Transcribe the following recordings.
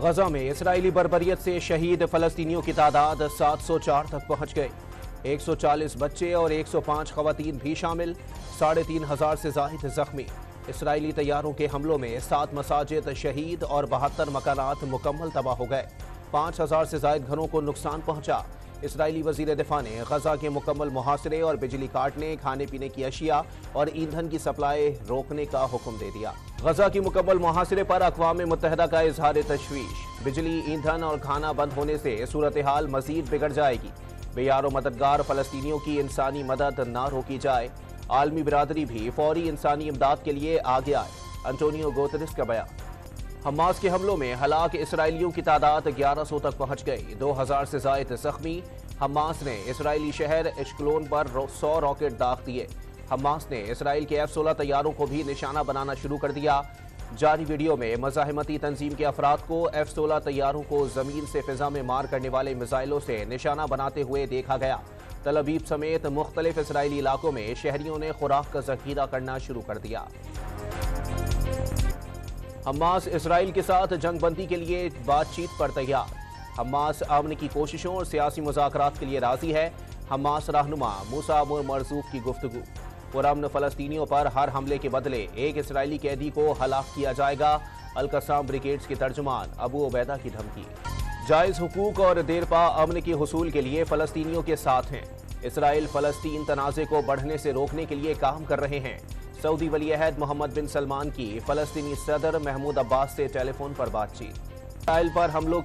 غزہ میں اسرائیلی بربریت سے شہید فلسطینیوں کی تعداد 704 تک پہنچ گئی۔ 140 بچے اور 105 خواتین بھی شامل، 3500 سے زائد زخمی۔ اسرائیلی طیاروں کے حملوں میں 7 مساجد شہید اور 72 مکانات مکمل تباہ ہو گئے۔ 5000 سے زائد گھروں کو نقصان پہنچا۔ اسرائیلی وزیر دفاع نے غزہ کے مکمل محاصرے اور بجلی کاٹنے، کھانے پینے کی اشیاء اور ایندھن کی سپلائی روکنے کا حکم دے دیا۔ غزہ کی مکمل محاصرے پر اقوام متحدہ کا اظہار تشویش۔ بجلی، ایندھن اور کھانا بند ہونے سے صورتحال مزید بگڑ جائے گی۔ بے یار و مددگار فلسطینیوں کی انسانی مدد نہ روکی جائے۔ عالمی برادری بھی فوری انسانی امداد کے لیے آگے آئے۔ انٹونیو گوتریس کا بیان۔ حماس کے حملوں میں ہلاک اسرائیلیوں کی تعداد 1100 تک پہنچ گئی، 2000 سے زائد زخمی۔ حماس نے اسرائیلی شہر اشکلون پر 100 راکٹ داغ دیے۔ حماس نے اسرائیل کے F-16 طیاروں کو بھی نشانہ بنانا شروع کر دیا۔ جاری ویڈیو میں مزاحمتی تنظیم کے افراد کو F-16 طیاروں کو زمین سے فضا میں مار کرنے والے میزائلوں سے نشانہ بناتے ہوئے دیکھا گیا۔ تل ابیب سمیت مختلف اسرائیلی علاقوں میں شہریوں نے خوراک کا ذخیرہ کرنا شروع کر دیا۔ حماس اسرائیل کے ساتھ جنگ بندی کے لیے بات چیت پر تیار۔ حماس امن کی کوششوں اور سیاسی مذاکرات کے لیے راضی ہے۔ حماس رہنما موسیٰ مرزوق کی گفتگو۔ پرامن فلسطینیوں پر ہر حملے کے بدلے ایک اسرائیلی قیدی کو ہلاک کیا جائے گا۔ القسام بریگیڈز کے ترجمان ابو عبیدہ کی دھمکی۔ جائز حقوق اور دیرپا امن کے حصول کے لیے فلسطینیوں کے ساتھ ہیں۔ اسرائیل فلسطین تنازع کو بڑھنے سے روکنے کے لیے کام کر رہے ہیں۔ سعودی ولی عہد محمد بن سلمان کی فلسطینی صدر محمود عباس سے ٹیلی فون پر بات چیت۔ اسرائیل پر حملوں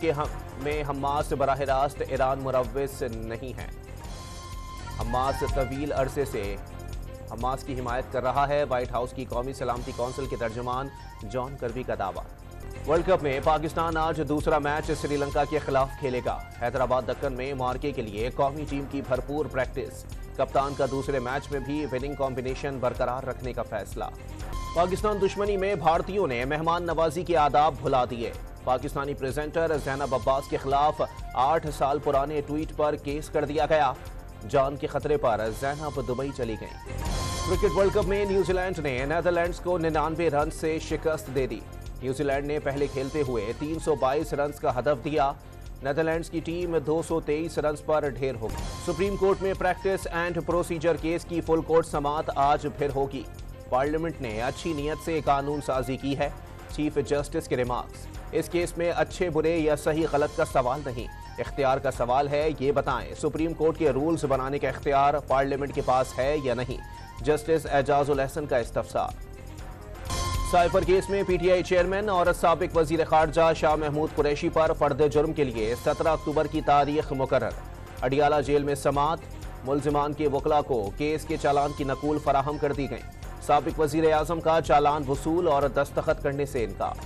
میں حماس براہ راست ایران ملوث نہیں ہے۔ حماس طویل عرصے سے حماس کی حمایت کر رہا ہے، وائٹ ہاؤس کی قومی سلامتی کونسل کے ترجمان جان کربی کا دعویٰ۔ ورلڈ کپ میں پاکستان آج دوسرا میچ سری لنکا کے خلاف کھیلے گا۔ حیدرآباد دکن میں معرکے کے لیے قومی ٹیم کی بھرپور پریکٹس۔ کپتان کا دوسرے میچ میں بھی وننگ کمبینیشن برقرار رکھنے کا فیصلہ۔ پاکستان دشمنی میں بھارتیوں نے مہمان نوازی کے آداب بھلا دیے۔ پاکستانی پریزنٹر زینب عباس کے خلاف 8 سال پرانے ٹویٹ پر کیس کر دیا گیا۔ جان کے خطرے پر زینب دبئی چلی گئیں۔ کرکٹ ورلڈ کپ میں نیوزی لینڈ نے نیدرلینڈز کو 99 رنز سے شکست دے دی۔ نیوزی لینڈ نے پہلے کھیلتے ہوئے 322 رنز کا ہدف دیا۔ نیدرلینڈز کی ٹیم 223 رنز پر ڈھیر ہو گئی۔ سپریم کورٹ میں پریکٹس اینڈ پروسیجر کیس کی فل کورٹ سماعت آج پھر ہوگی۔ پارلیمنٹ نے اچھی نیت سے قانون سازی کی ہے، چیف جسٹس کے ریمارکس۔ اس کیس میں اچھے برے یا صحیح غلط کا سوال نہیں، اختیار کا سوال ہے۔ یہ بتائیں سپریم کورٹ کے رولز بنانے کا اختیار پارلیمنٹ کے پاس ہے یا نہیں؟ جسٹس اعجاز الاحسن کا استفسار۔ سائفر کیس میں پی ٹی آئی چیئرمین اور سابق وزیر خارجہ شاہ محمود قریشی پر فرد جرم کے لیے 17 اکتوبر کی تاریخ مقرر۔ اڈیالہ جیل میں سماعت۔ ملزمان کے وکلاء کو کیس کے چالان کی نقول فراہم کر دی گئی۔ سابق وزیر اعظم کا چالان وصول اور دستخط کرنے سے انکار۔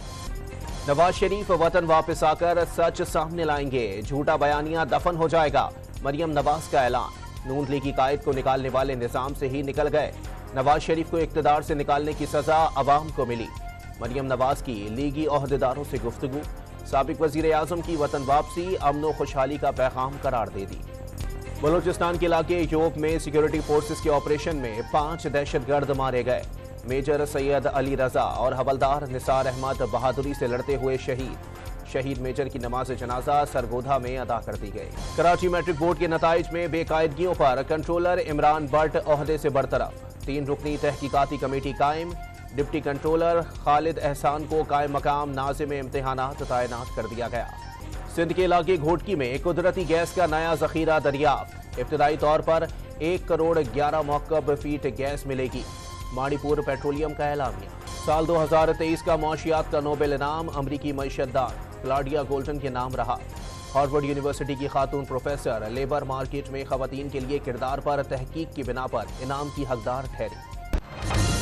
نواز شریف وطن واپس آ کر سچ سامنے لائیں گے، جھوٹا بیانیہ دفن ہو جائے گا، مریم نواز کا اعلان۔ نون لیگی قائد کو نکالنے والے نظام سے ہی نکل گئے۔ نواز شریف کو اقتدار سے نکالنے کی سزا عوام کو ملی۔ مریم نواز کی لیگی عہدیداروں سے گفتگو۔ سابق وزیر اعظم کی وطن واپسی امن و خوشحالی کا پیغام قرار دے دی۔ بلوچستان کے علاقے یوب میں سیکیورٹی فورسز کے آپریشن میں 5 دہشت گرد مارے گئے۔ میجر سید علی رضا اور حوالدار نثار احمد بہادری سے لڑتے ہوئے شہید میجر کی نماز جنازہ سرگودھا میں ادا کر دی گئی۔ کراچی میٹرک بورڈ کے نتائج میں بے قاعدگیوں پر کنٹرولر عمران بٹ عہدے سے برطرف۔ 3 رکنی تحقیقاتی کمیٹی قائم۔ ڈپٹی کنٹرولر خالد احسان کو قائم مقام ناظم امتحانات تعینات کر دیا گیا۔ سندھ کے علاقے گھوٹکی میں قدرتی گیس کا نیا ذخیرہ دریافت۔ ابتدائی طور پر 1 کروڑ 11 مکعب فیٹ گیس ملے گی۔ ماڑی پور پیٹرولیم کا اعلامیہ۔ سال 2023 کا معاشیات کا نوبل انعام امریکی معیشت دان کلاڈیا گولٹن کے نام رہا۔ ہارورڈ یونیورسٹی کی خاتون پروفیسر لیبر مارکیٹ میں خواتین کے لیے کردار پر تحقیق کی بنا پر انعام کی حقدار ٹھہری۔